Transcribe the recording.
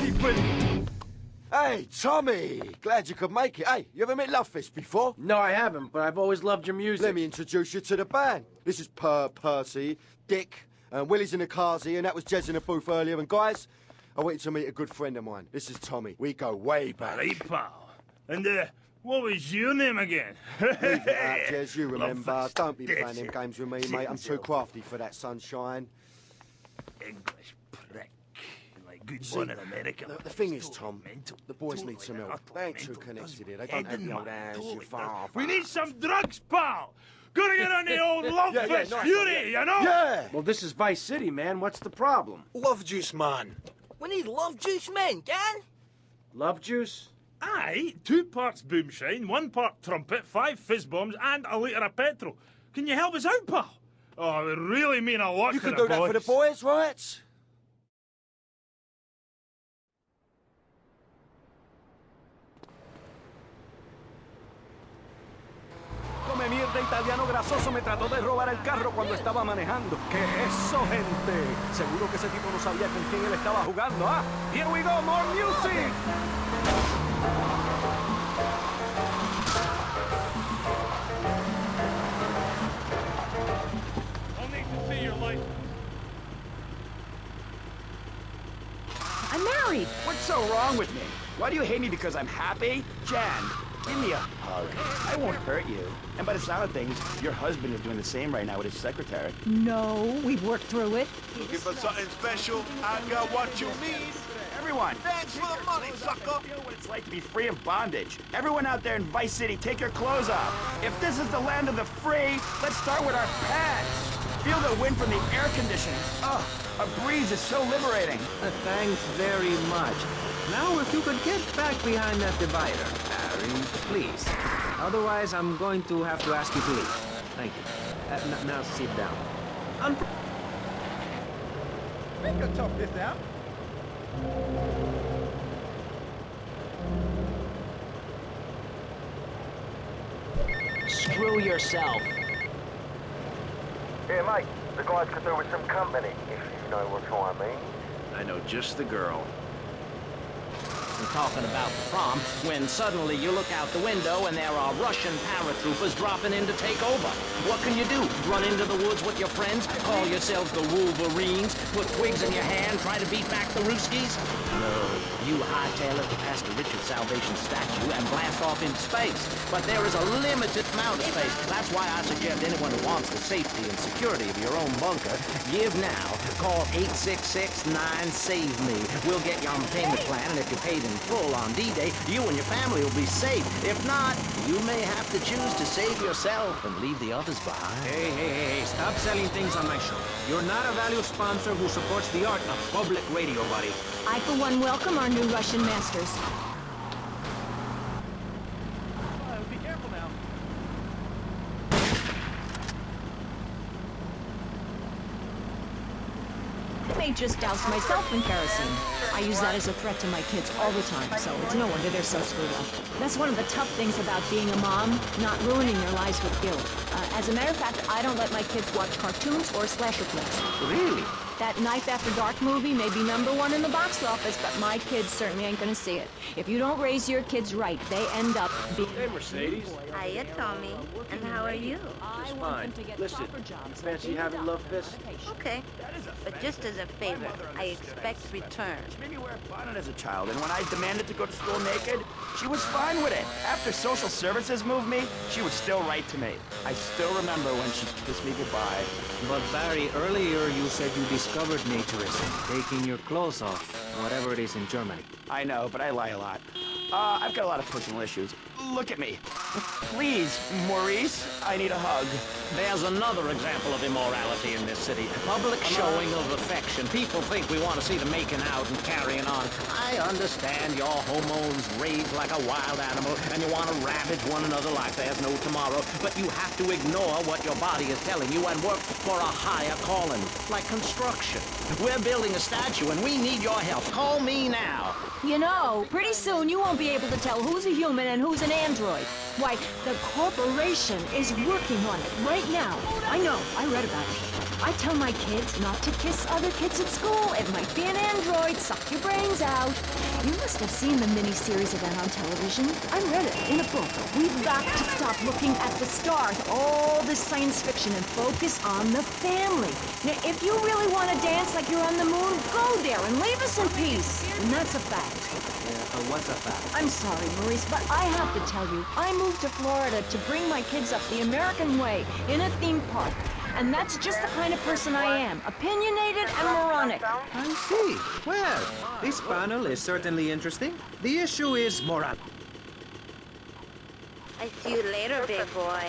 bloody brilliant. Hey, Tommy! Glad you could make it. Hey, you ever met Lovefish before? No, I haven't, but I've always loved your music. Let me introduce you to the band. This is Percy, Dick, and Willie's in the carsy, and that was Jez in the booth earlier. And guys, I went to meet a good friend of mine. This is Tommy. We go way back. Right, pal. And, what was your name again? Leave it out, Jez, you remember. Don't be playing them games with me, mate. I'm too crafty for that, sunshine. English prick. Like good one in America. The thing is, Tom, the boys need some help. They ain't too connected here. They don't have the old hands, you far. We need some drugs, pal! Gotta get on the old Lovefish nice Fury, you know? Yeah! Well, this is Vice City, man. What's the problem? Love juice, man. We need love juice men, gang. Love juice? Aye, 2 parts boomshine, 1 part trumpet, 5 fizz bombs, and a litre of petrol. Can you help us out, pal? Oh, it would really mean a lot You to can the do that for the boys, right? Come mierda italiano grasoso me trató de robar el carro cuando estaba manejando. ¿Qué es eso, gente? Seguro que ese tipo no sabía con quién él estaba jugando, ¿ah? Here we go, more music! I'll need to see your license. I'm married. What's so wrong with me? Why do you hate me because I'm happy? Jan, give me a hug. I won't hurt you. And by the sound of things, your husband is doing the same right now with his secretary. No, we've worked through it. Looking for something special? I got what you need. Everyone, Thanks for the money, sucker. feel what it's like to be free of bondage. Everyone out there in Vice City, take your clothes off. If this is the land of the free, let's start with our pants. Feel the wind from the air conditioning. Oh, a breeze is so liberating. Thanks very much. Now, if you could get back behind that divider, Harry, please. Otherwise, I'm going to have to ask you to leave. Thank you. Now sit down. We can talk this out. Screw yourself. Here, mate, the guys could do with some company, if you know what I mean. I know just the girl. I'm talking about the prom, when suddenly you look out the window and there are Russian paratroopers dropping in to take over. What can you do? Run into the woods with your friends? Call yourselves the Wolverines? Put twigs in your hand? Try to beat back the Ruskies? No. You hightail it past the Richard Salvation statue and blast off into space. But there is a limited amount of space. That's why I suggest anyone who wants the safety and security of your own bunker, give now. Call 866-9-SAVE-ME. We'll get you on the payment plan, and if you're paid in full on D-Day, you and your family will be safe. If not, you may have to choose to save yourself and leave the others behind. Hey, stop selling things on my show. You're not a valued sponsor who supports the art of public radio, buddy. I, for one, welcome our new Russian masters. Be careful now. I may just douse myself in kerosene. I use that as a threat to my kids all the time, so it's no wonder they're so screwed up. That's one of the tough things about being a mom, not ruining their lives with guilt. As a matter of fact, I don't let my kids watch cartoons or slasher flicks. Really? That Knife After Dark movie may be #1 in the box office, but my kids certainly ain't gonna see it. If you don't raise your kids right, they end up being... Hey, Mercedes. Hiya, Tommy. And how are you? Just fine. Listen, fancy having Love Fist? Okay. But just as a favor, I expect return. She made me wear a bonnet as a child, and when I demanded to go to school naked, she was fine with it. After social services moved me, she would still write to me. I still remember when she kissed me goodbye. But Barry, earlier you said you discovered naturism, taking your clothes off, whatever it is in Germany. I know, but I lie a lot. I've got a lot of personal issues. Look at me. Please, Maurice, I need a hug. There's another example of immorality in this city. Public showing of affection. People think we want to see them making out and carrying on. I understand your hormones rage like a wild animal and you want to ravage one another like there's no tomorrow, but you have to ignore what your body is telling you and work for a higher calling, like construction. We're building a statue and we need your help. Call me now. You know, pretty soon you won't be able to tell who's a human and who's an android. Why, the corporation is working on it right now. I know, I read about it. I tell my kids not to kiss other kids at school. It might be an android. Suck your brains out. You must have seen the miniseries event on television. I read it in a book. We've got to stop looking at the stars, all this science fiction, and focus on the family. Now, if you really want to dance like you're on the moon, go there and leave us in peace. And that's a fact. What's a fact? I'm sorry, Maurice, but I have to tell you, I moved to Florida to bring my kids up the American way in a theme park. And that's just the kind of person I am, opinionated and moronic. I see. Well, this panel is certainly interesting. The issue is moral. I see you later, big boy.